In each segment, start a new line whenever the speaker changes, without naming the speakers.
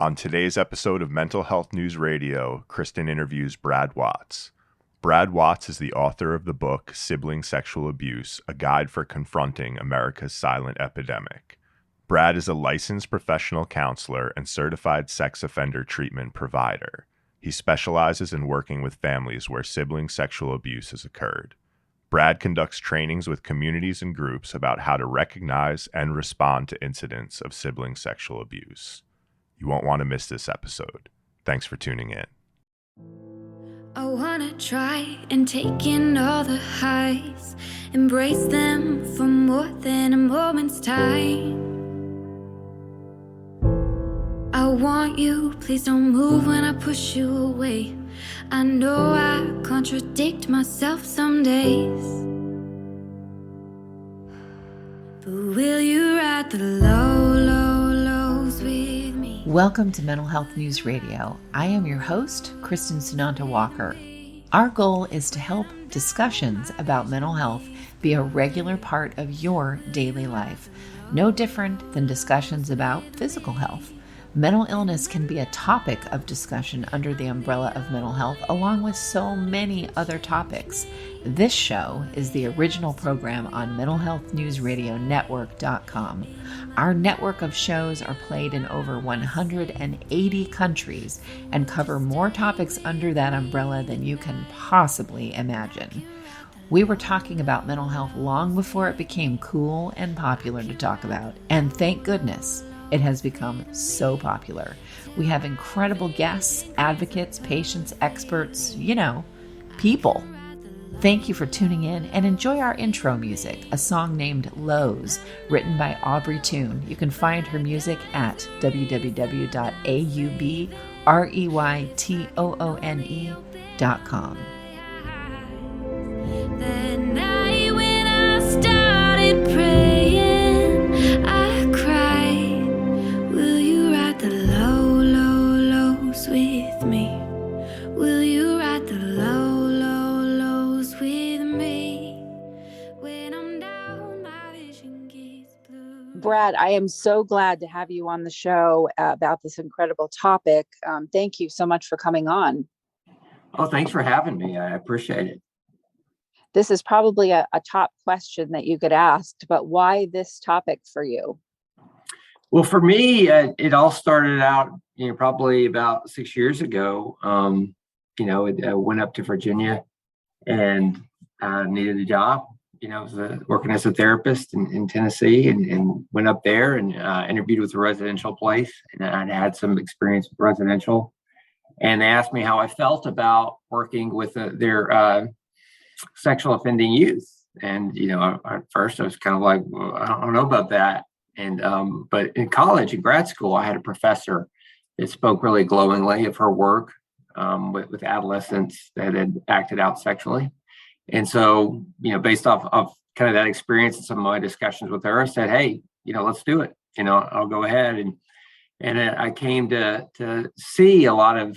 On today's episode of Mental Health News Radio, Kristin interviews Brad Watts. Brad Watts is the author of the book Sibling Sexual Abuse, a guide for confronting America's silent epidemic. Brad is a licensed professional counselor and certified sex offender treatment provider. He specializes in working with families where sibling sexual abuse has occurred. Brad conducts trainings with communities and groups about how to recognize and respond to incidents of sibling sexual abuse. You won't want to miss this episode. Thanks for tuning in.
I wanna try and take in all the highs, embrace them for more than a moment's time. I want you, please don't move when I push you away. I know I contradict myself some days, but will you ride the lows with me?
Welcome to Mental Health News Radio. I am your host, Kristin Sunanta Walker. Our goal is to help discussions about mental health be a regular part of your daily life, no different than discussions about physical health. Mental illness can be a topic of discussion under the umbrella of mental health, along with so many other topics. This show is the original program on mentalhealthnewsradionetwork.com. Our network of shows are played in over 180 countries and cover more topics under that umbrella than you can possibly imagine. We were talking about mental health long before it became cool and popular to talk about, and thank goodness it has become so popular. We have incredible guests, advocates, patients, experts, people. Thank you for tuning in and enjoy our intro music, a song named Lows, written by Aubrey Toon. You can find her music at www.aubreytoone.com.
That night when I started praying, I cried, will you ride the lows with me? Will you ride the lows with me? When I'm down, my vision gets blue.
Brad, I am so glad to have you on the show about this incredible topic. Thank you so much for coming on.
Oh, thanks for having me. I appreciate it.
This is probably a top question that you get asked, but why this topic for you?
Well, for me, it all started out, probably about 6 years ago. I went up to Virginia and needed a job. Working as a therapist in Tennessee, and went up there and interviewed with a residential place, and I had some experience with residential. And they asked me how I felt about working with their sexual offending youth. And, at first I was kind of like, well, I don't know about that. And, but in college, in grad school, I had a professor that spoke really glowingly of her work with adolescents that had acted out sexually. And so, based off of kind of that experience and some of my discussions with her, I said, hey, let's do it. I'll go ahead. And I came to see a lot of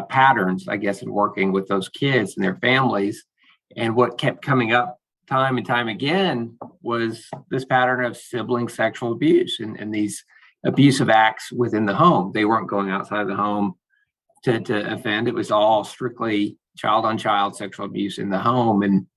patterns, I guess, in working with those kids and their families. And what kept coming up time and time again was this pattern of sibling sexual abuse and these abusive acts within the home. They weren't going outside of the home to offend. It was all strictly child-on-child sexual abuse in the home. And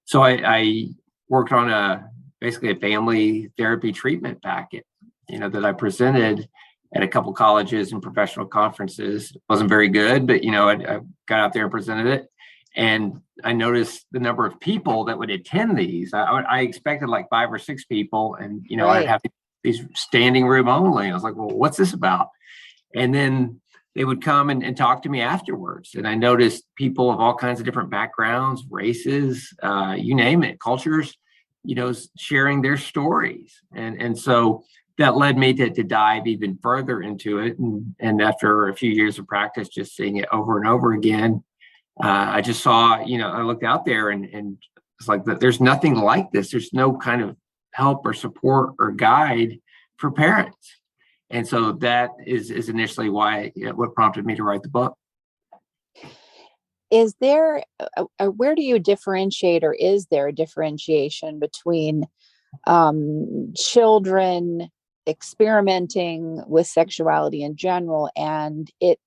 so I worked on basically a family therapy treatment packet, that I presented at a couple colleges and professional conferences. It wasn't very good, but, I got out there and presented it. And I noticed the number of people that would attend these. I expected like 5 or 6 people, and
Right.
I'd have these standing room only. I was like, well, what's this about? And then they would come and talk to me afterwards. And I noticed people of all kinds of different backgrounds, races, you name it, cultures, sharing their stories. And so that led me to dive even further into it. And after a few years of practice, just seeing it over and over again, I just saw, I looked out there and it's like, there's nothing like this. There's no kind of help or support or guide for parents. And so that is initially what prompted me to write the book.
Is there, where do you differentiate, or is there a differentiation between children
experimenting with sexuality in general and it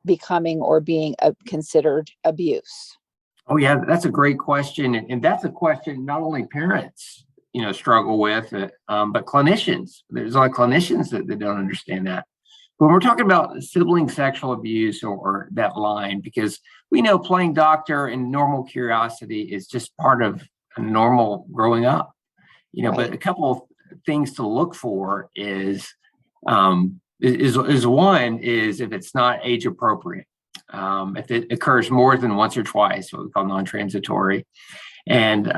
becoming or being considered abuse?
Oh yeah, that's a great question, and that's a question not only parents, struggle with, but clinicians. There's a lot of clinicians that don't understand that. When we're talking about sibling sexual abuse or that line, because we know playing doctor and normal curiosity is just part of a normal growing up,
Right.
But a couple of things to look for is one is if it's not age appropriate. If it occurs more than once or twice, what we call non-transitory, and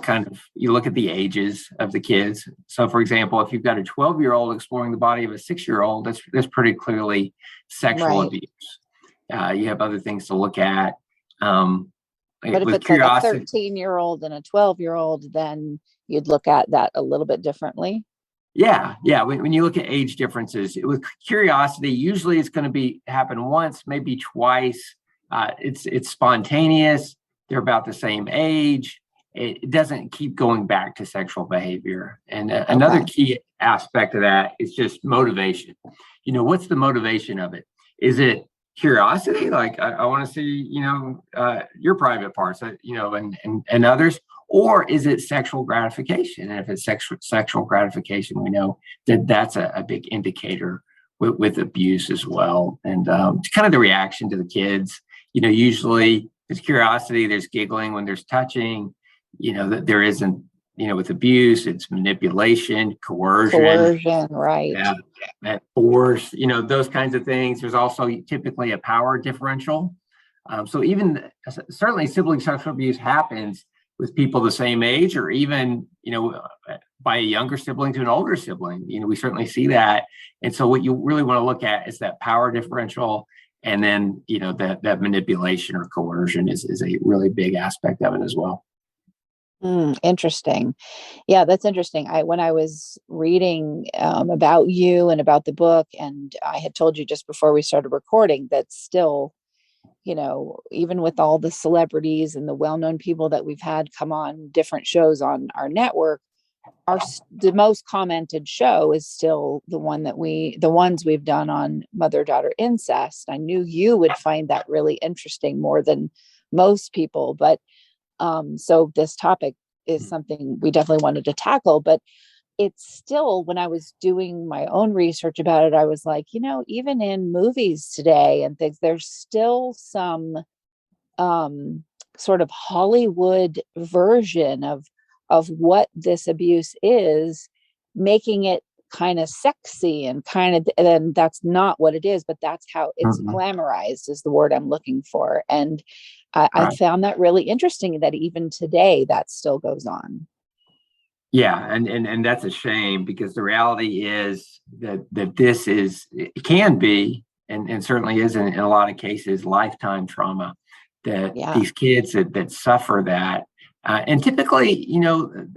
kind of you look at the ages of the kids. So, for example, if you've got a 12-year-old exploring the body of a 6-year-old, that's pretty clearly sexual
Right.
abuse. You have other things to look at.
But if it's like a 13-year-old and a 12-year-old, then you'd look at that a little bit differently.
Yeah. When you look at age differences with curiosity, usually it's going to happen once, maybe twice. It's spontaneous. They're about the same age. It doesn't keep going back to sexual behavior. And another key aspect of that is just motivation. What's the motivation of it? Is it curiosity? Like I want to see, your private parts, and others. Or is it sexual gratification? And if it's sexual gratification, we know that that's a big indicator with abuse as well. And kind of the reaction to the kids, usually there's curiosity, there's giggling when there's touching, that there isn't, with abuse, it's manipulation, coercion,
Right.
Yeah, force, those kinds of things. There's also typically a power differential. So certainly sibling sexual abuse happens with people the same age, or even, by a younger sibling to an older sibling. We certainly see that. And so what you really want to look at is that power differential. And then, that manipulation or coercion is a really big aspect of it as well.
Interesting. Yeah, that's interesting. When I was reading about you and about the book, and I had told you just before we started recording that still, even with all the celebrities and the well-known people that we've had come on different shows on our network, the most commented show is still the ones we've done on mother-daughter incest. I knew you would find that really interesting more than most people, but so this topic is something we definitely wanted to tackle, but it's still, when I was doing my own research about it, I was like, even in movies today and things, there's still some sort of Hollywood version of what this abuse is, making it kind of sexy and and that's not what it is, but that's how it's glamorized is the word I'm looking for. And I found that really interesting that even today that still goes on.
Yeah, and that's a shame, because the reality is that it can be, and certainly is in a lot of cases, lifetime trauma that these kids that suffer that. And typically,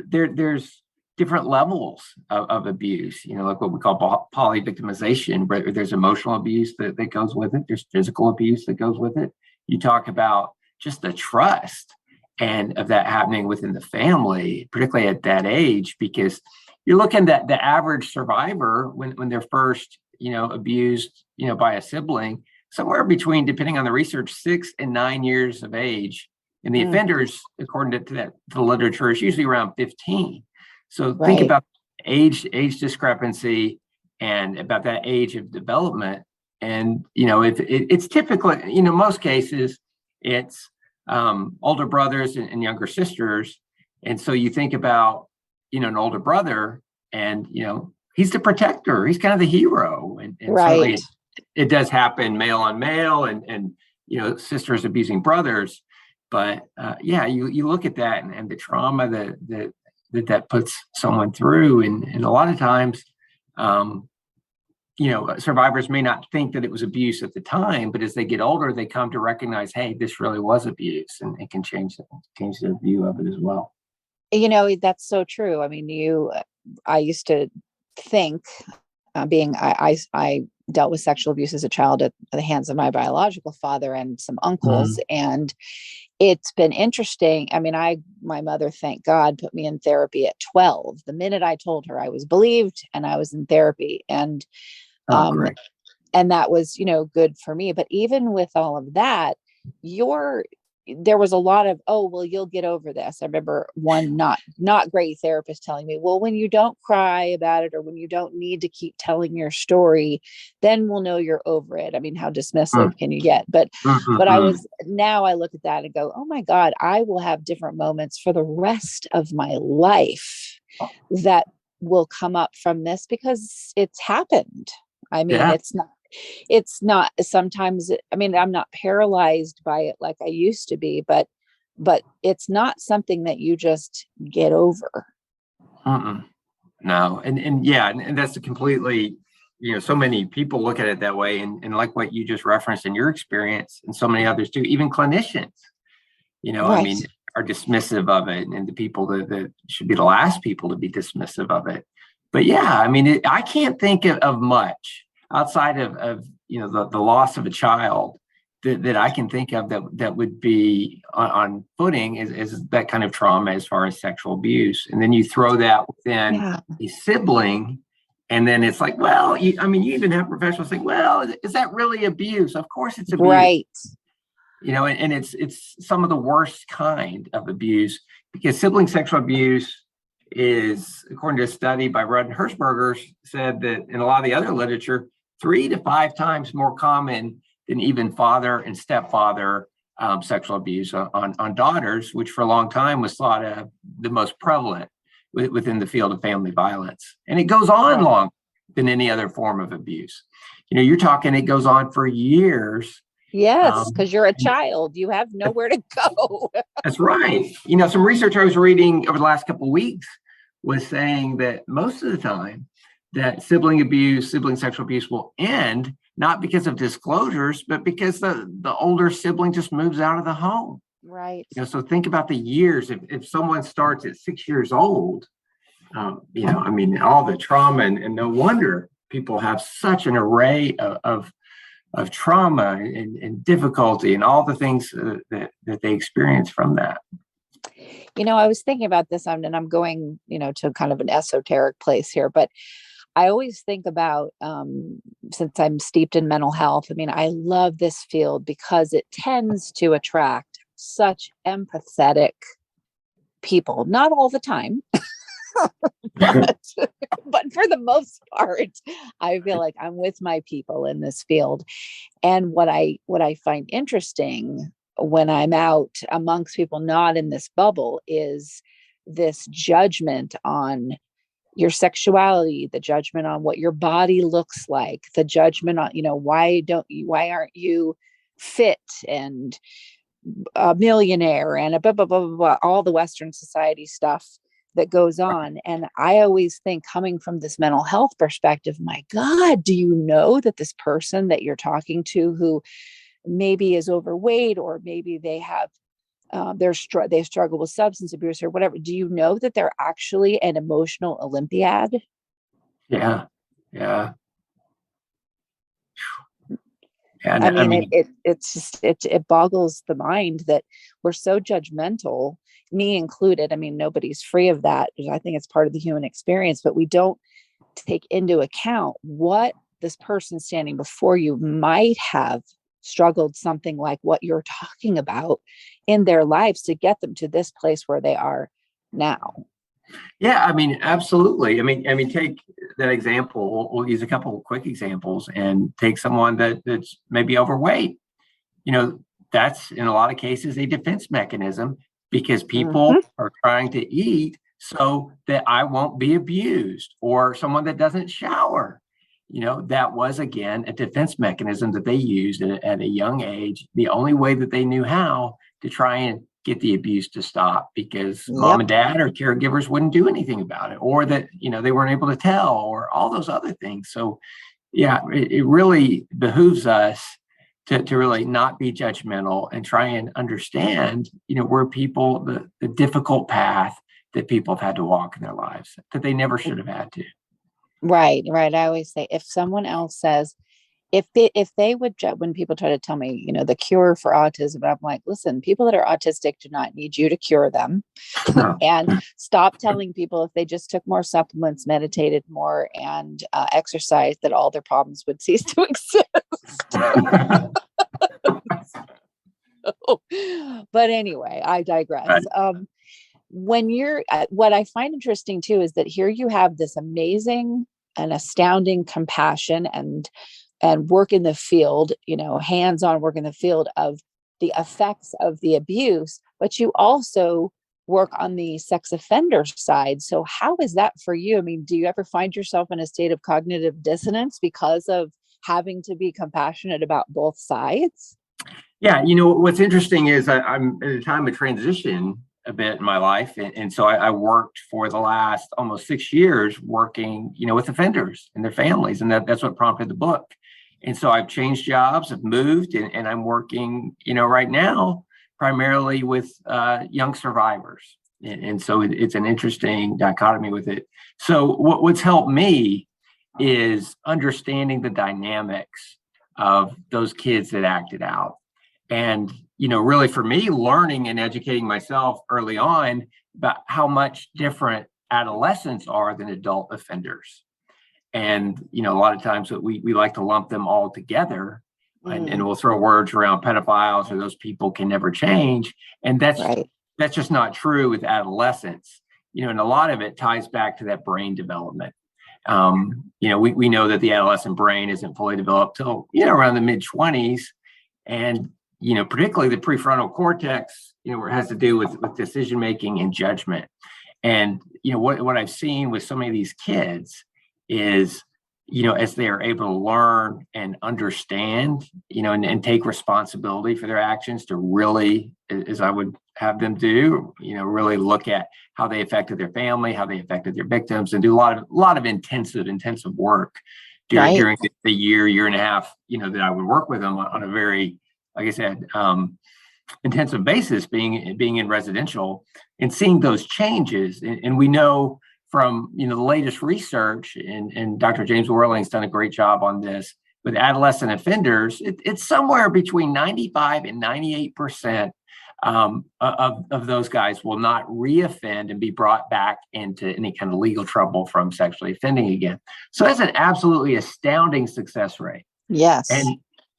there's different levels of abuse, like what we call polyvictimization, where there's emotional abuse that goes with it. There's physical abuse that goes with it. You talk about just the trust and of that happening within the family, particularly at that age, because you're looking at the average survivor when they're first, abused, by a sibling, somewhere between, depending on the research, 6 and 9 years of age. And the offenders, according to the literature, is usually around 15. So think about age discrepancy and about that age of development. And, it's typically, most cases, it's older brothers and younger sisters. And so you think about, an older brother and, he's the protector. He's kind of the hero. And certainly it does happen male on male and sisters abusing brothers. But you look at that and the trauma that puts someone through. And a lot of times, survivors may not think that it was abuse at the time, but as they get older, they come to recognize, hey, this really was abuse, and it can change their view of it as well.
That's so true. I mean, I used to think, I dealt with sexual abuse as a child at the hands of my biological father and some uncles. And it's been interesting. I mean, my mother, thank God, put me in therapy at 12. The minute I told her, I was believed and I was in therapy. And
Great.
and that was, good for me. But even with all of that, there was a lot of, oh, well, you'll get over this. I remember one not great therapist telling me, well, when you don't cry about it, or when you don't need to keep telling your story, then we'll know you're over it. I mean, how dismissive can you get? But now I look at that and go, oh my God, I will have different moments for the rest of my life that will come up from this because it's happened. I mean, it's not sometimes, I mean, I'm not paralyzed by it like I used to be, but it's not something that you just get over.
No. And that's a completely, so many people look at it that way. And like what you just referenced in your experience, and so many others too, even clinicians,
Right.
I mean, are dismissive of it, and the people that should be the last people to be dismissive of it. But yeah, I mean, I can't think of much outside of the loss of a child that I can think of that would be on footing is that kind of trauma as far as sexual abuse. And then you throw that within a sibling, and then it's like, well, you even have professionals think, well, is that really abuse? Of course it's abuse.
Right.
And it's some of the worst kind of abuse, because sibling sexual abuse is, according to a study by Rudd and Hershberger, said that in a lot of the other literature, 3 to 5 times more common than even father and stepfather sexual abuse on daughters, which for a long time was thought of the most prevalent within the field of family violence. And it goes on longer than any other form of abuse. You're talking, it goes on for years.
Yes, because you're a child. You have nowhere to go.
That's right. Some research I was reading over the last couple of weeks was saying that most of the time that sibling sexual abuse will end, not because of disclosures, but because the older sibling just moves out of the home.
Right.
So think about the years. If someone starts at 6 years old, all the trauma, and no wonder people have such an array of trauma and difficulty and all the things that they experience from that.
I was thinking about this, and I'm going, to kind of an esoteric place here, but I always think about, since I'm steeped in mental health, I mean, I love this field because it tends to attract such empathetic people, not all the time. but for the most part, I feel like I'm with my people in this field. And what I find interesting when I'm out amongst people not in this bubble is this judgment on your sexuality, the judgment on what your body looks like, the judgment on, why aren't you fit and a millionaire and a blah, blah, blah, blah, blah, all the Western society stuff that goes on. And I always think, coming from this mental health perspective, my God, do you know that this person that you're talking to, who maybe is overweight, or maybe they have they struggle with substance abuse or whatever, do you know that they're actually an emotional Olympiad?
Yeah.
I mean, it boggles the mind that we're so judgmental, me included. I mean, nobody's free of that. I think it's part of the human experience, but we don't take into account what this person standing before you might have struggled something like what you're talking about in their lives to get them to this place where they are now.
Yeah, I mean, absolutely. I mean, take that example. We'll use a couple of quick examples, and take someone that's maybe overweight. That's in a lot of cases a defense mechanism, because people are trying to eat so that I won't be abused. Or someone that doesn't shower. That was, again, a defense mechanism that they used at a young age, the only way that they knew how to try and get the abuse to stop, because mom and dad or caregivers wouldn't do anything about it, or that, they weren't able to tell, or all those other things. So yeah, it really behooves us to really not be judgmental and try and understand, where people, the difficult path that people have had to walk in their lives that they never should have had to.
Right, right. I always say if someone else says, if they would when people try to tell me, the cure for autism, I'm like, listen, people that are autistic do not need you to cure them.
No.
And stop telling people if they just took more supplements, meditated more, and exercised, that all their problems would cease to exist. But anyway, I digress.
Right.
When you're what I find interesting too is that here you have this amazing and astounding compassion and work in the field, hands-on work in the field of the effects of the abuse, but you also work on the sex offender side. So how is that for you? I mean, do you ever find yourself in a state of cognitive dissonance because of having to be compassionate about both sides?
Yeah, what's interesting is I'm at a time of transition a bit in my life, and so I worked for the last almost 6 years working, with offenders and their families, and that's what prompted the book. And so I've changed jobs, I've moved, and I'm working, right now primarily with young survivors, and so it's an interesting dichotomy with it. So what's helped me is understanding the dynamics of those kids that acted out. And, really for me, learning and educating myself early on about how much different adolescents are than adult offenders. And, a lot of times we like to lump them all together, and we'll throw words around pedophiles or those people can never change. And that's just not true with adolescents, and a lot of it ties back to that brain development. We know that the adolescent brain isn't fully developed till, around the mid-20s. And particularly the prefrontal cortex, where it has to do with decision making and judgment. And what I've seen with so many of these kids is, as they are able to learn and understand, and take responsibility for their actions, to really, as I would have them do, really look at how they affected their family, how they affected their victims, and do a lot of intensive work during the year and a half, that I would work with them on a very, like I said, intensive basis, being in residential and seeing those changes. And we know from, the latest research, and Dr. James Worling's done a great job on this, with adolescent offenders, it's somewhere between 95 and 98% of those guys will not reoffend and be brought back into any kind of legal trouble from sexually offending again. So that's an absolutely astounding success rate.
Yes.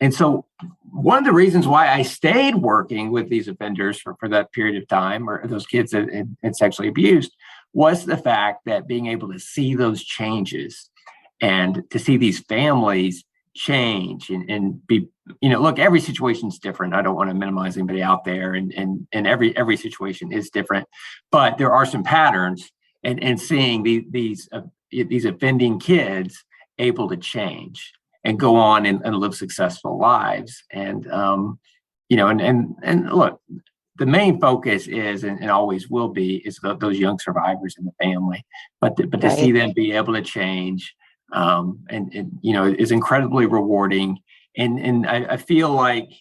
And so one of the reasons why I stayed working with these offenders for that period of time, or those kids that had sexually abused, was the fact that being able to see those changes and to see these families change and be, look, every situation is different. I don't want to minimize anybody out there, and every situation is different, but there are some patterns, and seeing these offending kids able to change and go on and live successful lives. And, and look, the main focus is, and always will be, is those young survivors in the family, but to see them be able to change, is incredibly rewarding. And I feel like,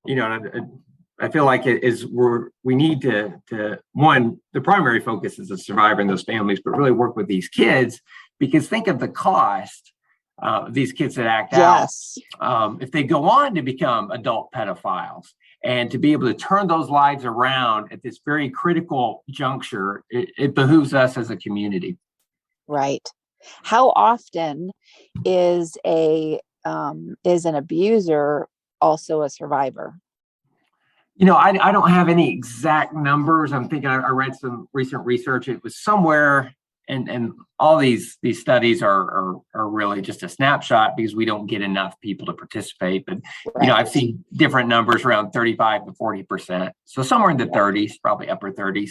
I feel like it is, we need to one, the primary focus is the survivor in those families, but really work with these kids, because think of the cost these kids that act out, if they go on to become adult pedophiles, and to be able to turn those lives around at this very critical juncture, it behooves us as a community.
Right. How often is an abuser also a survivor?
I don't have any exact numbers. I'm thinking I read some recent research. It was somewhere. And all these studies are really just a snapshot, because we don't get enough people to participate. But, I've seen different numbers around 35 to 40%. So somewhere in the 30s, probably upper 30s.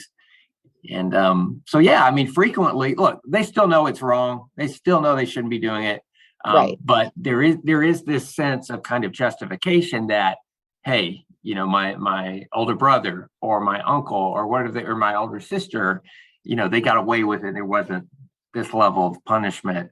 And frequently, look, they still know it's wrong. They still know they shouldn't be doing it. But there is this sense of kind of justification that, hey, my older brother or my uncle or or my older sister, they got away with it. There wasn't this level of punishment.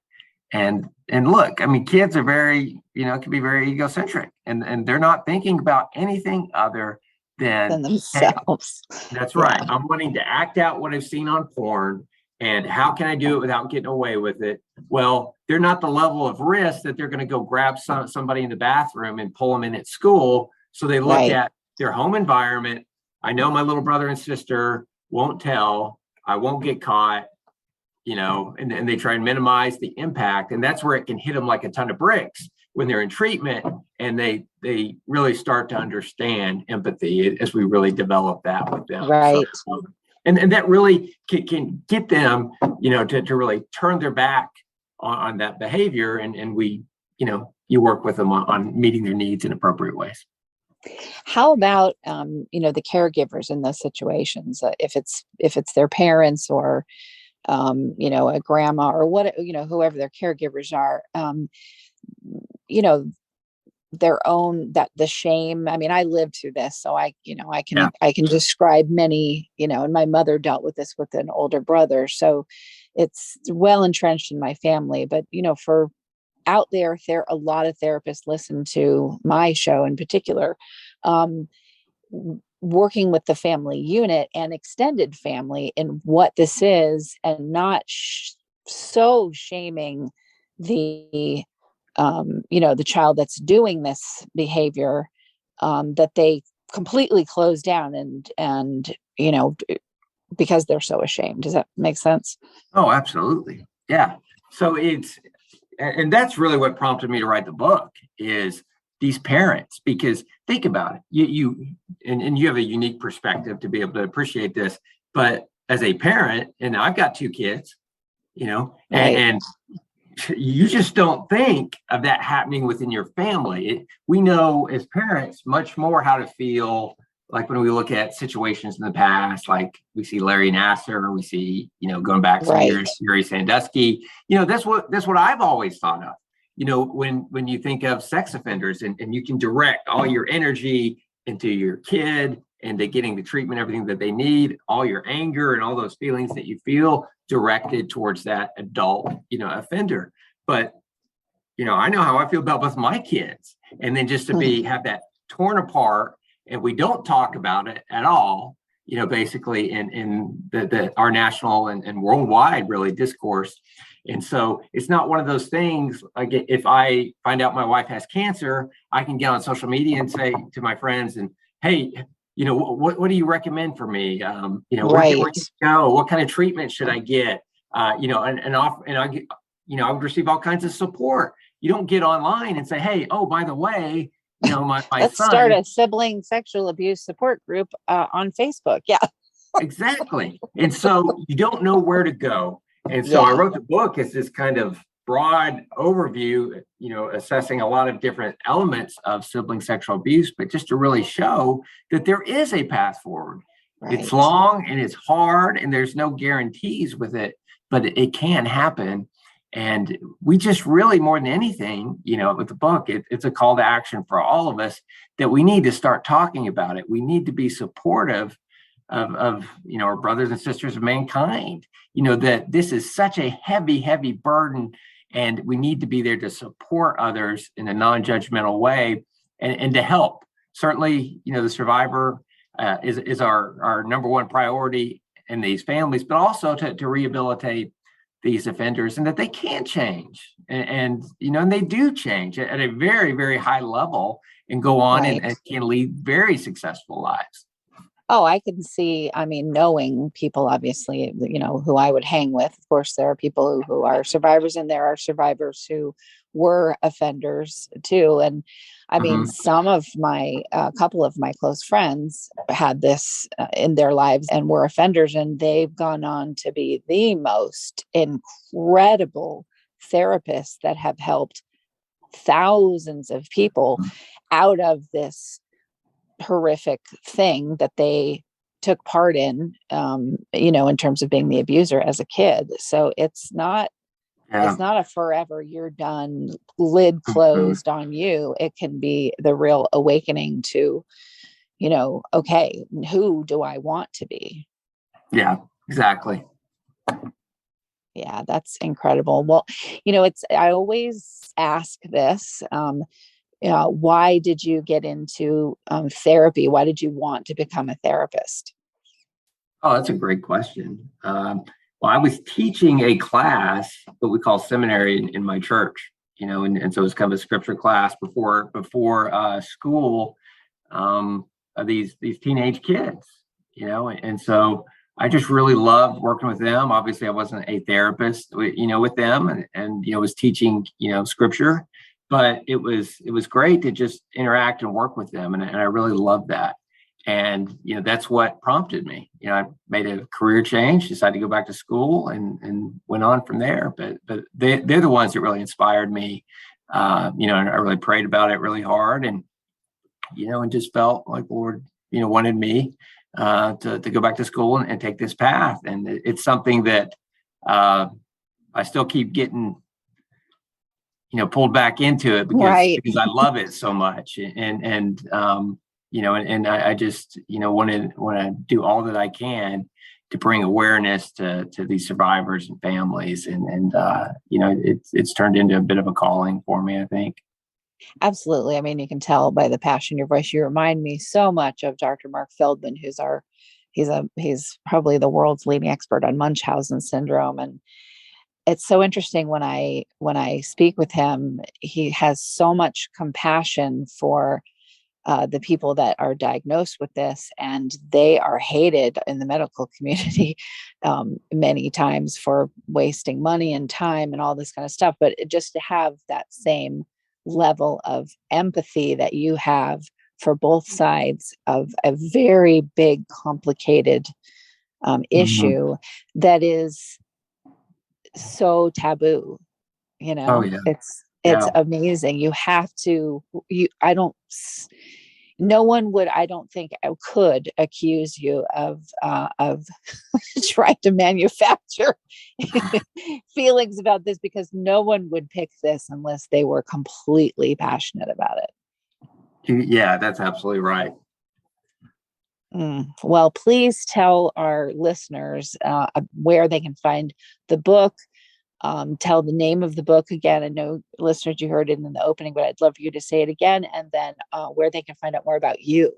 And look, I mean, kids are very, can be very egocentric, and they're not thinking about anything other than
themselves.
Hey, that's right. I'm wanting to act out what I've seen on porn And how can I do it without getting away with it? Well, they're not the level of risk that they're going to go grab somebody in the bathroom and pull them in at school. So they look at their home environment. I know my little brother and sister won't tell. I won't get caught, and they try and minimize the impact. And that's where it can hit them like a ton of bricks when they're in treatment, and they really start to understand empathy as we really develop that with them.
Right.
So, and that really can get them, to really turn their back on that behavior. And we, you work with them on meeting their needs in appropriate ways.
How about, the caregivers in those situations? If it's their parents or, a grandma or whoever their caregivers are, their own, that the shame. I mean, I lived through this, so I can describe many, and my mother dealt with this with an older brother. So it's well entrenched in my family, but for out there, a lot of therapists listen to my show in particular, working with the family unit and extended family in what this is, and not so shaming the the child that's doing this behavior, that they completely close down and because they're so ashamed. Does that make sense?
Oh, absolutely. Yeah. So and that's really what prompted me to write the book, is these parents, because think about it, you have a unique perspective to be able to appreciate this. But as a parent, and I've got 2 kids, and you just don't think of that happening within your family. We know as parents much more how to feel, like when we look at situations in the past, like we see Larry Nassar, we see, going back some years, Yuri Sandusky, that's what I've always thought of, when you think of sex offenders, and you can direct all your energy into your kid, into getting the treatment, everything that they need, all your anger and all those feelings that you feel directed towards that adult, offender. But, I know how I feel about both my kids, and then just to have that torn apart, and we don't talk about it at all, basically in our national and worldwide really discourse. And so it's not one of those things, like if I find out my wife has cancer, I can get on social media and say to my friends, and hey, what do you recommend for me? Where can I go? What kind of treatment should I get? I would receive all kinds of support. You don't get online and say, hey, oh, by the way, my
let's
son,
start a sibling sexual abuse support group on Facebook. Yeah.
Exactly. And so you don't know where to go. And so I wrote the book as this kind of broad overview, assessing a lot of different elements of sibling sexual abuse, but just to really show that there is a path forward. Right. It's long and it's hard, and there's no guarantees with it, but it can happen. And we just really, more than anything, with the book, it's a call to action for all of us that we need to start talking about it. We need to be supportive of our brothers and sisters of mankind, that this is such a heavy, heavy burden, and we need to be there to support others in a non-judgmental way and to help. Certainly, the survivor is our number one priority in these families, but also to rehabilitate these offenders, and that they can change, and they do change at a very, very high level and go on and can lead very successful lives.
Oh, I can see, knowing people, obviously, who I would hang with. Of course, there are people who are survivors, and there are survivors who were offenders too. And some of a couple of my close friends had this in their lives and were offenders, and they've gone on to be the most incredible therapists that have helped thousands of people out of this horrific thing that they took part in, in terms of being the abuser as a kid. So it's not a forever, you're done, lid closed on you. It can be the real awakening to, okay, who do I want to be?
Yeah, exactly.
Yeah, that's incredible. Well, I always ask this, why did you get into therapy? Why did you want to become a therapist?
Oh, that's a great question. Well, I was teaching a class, what we call seminary in my church, and so it's kind of a scripture class before school, of these teenage kids, and so I just really loved working with them. Obviously, I wasn't a therapist, with them, and was teaching, scripture, but it was great to just interact and work with them, and I really loved that. And that's what prompted me. I made a career change, decided to go back to school, and went on from there. But they're the ones that really inspired me. And I really prayed about it really hard, and just felt like the Lord wanted me to go back to school and take this path. And it's something that I still keep getting pulled back into it because I love it so much, and I just, want to do all that I can to bring awareness to these survivors and families. And it's turned into a bit of a calling for me, I think.
Absolutely. I mean, you can tell by the passion in your voice. You remind me so much of Dr. Mark Feldman, he's probably the world's leading expert on Munchausen syndrome. And it's so interesting when I speak with him, he has so much compassion for the people that are diagnosed with this, and they are hated in the medical community many times for wasting money and time and all this kind of stuff. But just to have that same level of empathy that you have for both sides of a very big, complicated issue that is so taboo,
Oh, yeah.
It's amazing. You have to, no one would, I don't think, could accuse you of trying to manufacture feelings about this, because no one would pick this unless they were completely passionate about it.
Yeah, that's absolutely right.
Well, please tell our listeners where they can find the book. Tell the name of the book again. I know, listeners, you heard it in the opening, but I'd love for you to say it again, and then where they can find out more about you.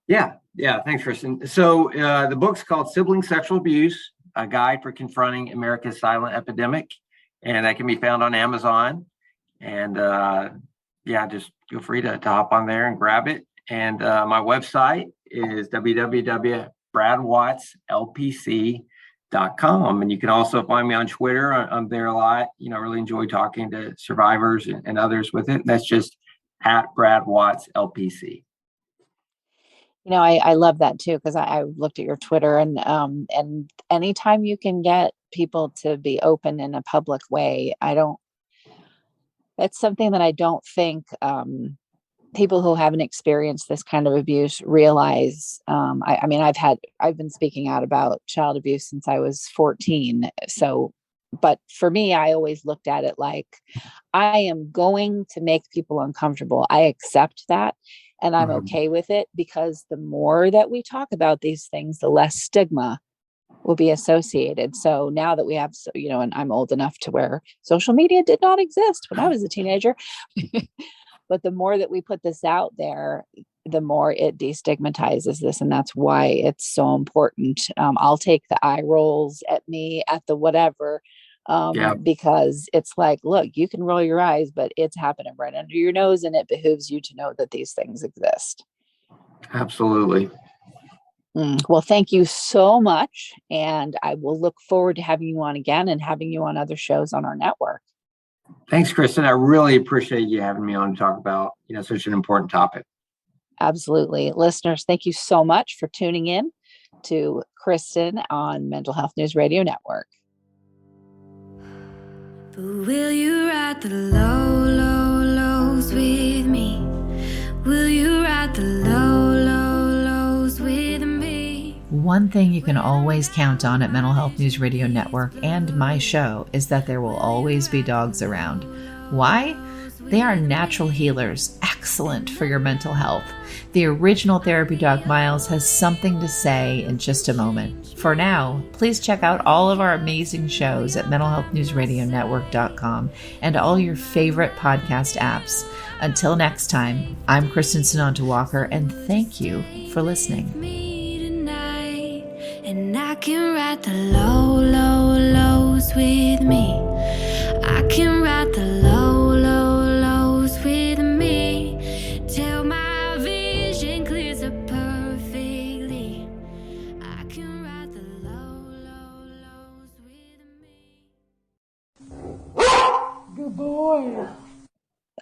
Yeah. Thanks, Kristin. So the book's called Sibling Sexual Abuse, a guide for confronting America's silent epidemic, and that can be found on Amazon. And just feel free to hop on there and grab it. And my website is www.bradwattslpc.com. And you can also find me on Twitter. I'm there a lot. I really enjoy talking to survivors and others with it. That's just at BradWattsLPC.
I love that too, because I looked at your Twitter, and anytime you can get people to be open in a public way, that's something that I don't think people who haven't experienced this kind of abuse realize. I've been speaking out about child abuse since I was 14. So, but for me, I always looked at it like, I am going to make people uncomfortable. I accept that, and I'm okay with it, because the more that we talk about these things, the less stigma will be associated. So now that we have, and I'm old enough to where social media did not exist when I was a teenager. But the more that we put this out there, the more it destigmatizes this. And that's why it's so important. I'll take the eye rolls at me, at the whatever, because it's like, look, you can roll your eyes, but it's happening right under your nose, and it behooves you to know that these things exist.
Absolutely.
Well, thank you so much. And I will look forward to having you on again, and having you on other shows on our network.
Thanks, Kristin. I really appreciate you having me on to talk about, such an important topic.
Absolutely. Listeners, thank you so much for tuning in to Kristin on Mental Health News Radio Network.
But will you ride the low, low, lows with me? Will you ride the low, low, lows with me?
One thing you can always count on at Mental Health News Radio Network and my show is that there will always be dogs around. Why? They are natural healers, excellent for your mental health. The original therapy dog Miles has something to say in just a moment. For now, please check out all of our amazing shows at mentalhealthnewsradionetwork.com and all your favorite podcast apps. Until next time, I'm Kristin Walker, and thank you for listening.
Me tonight, And I can write the low, low, lows with me. I can write the low, low, lows with me. Till my vision clears up perfectly. I can write the low, low, lows with me.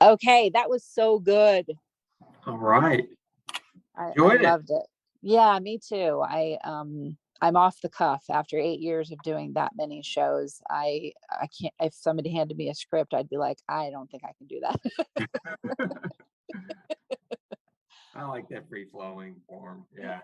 Okay, that was so good.
All right.
I
Enjoyed it.
loved it. Yeah, me too. I'm off the cuff after 8 years of doing that many shows. I can't, if somebody handed me a script, I'd be like, I don't think I can do that.
I like that free flowing form. Yeah.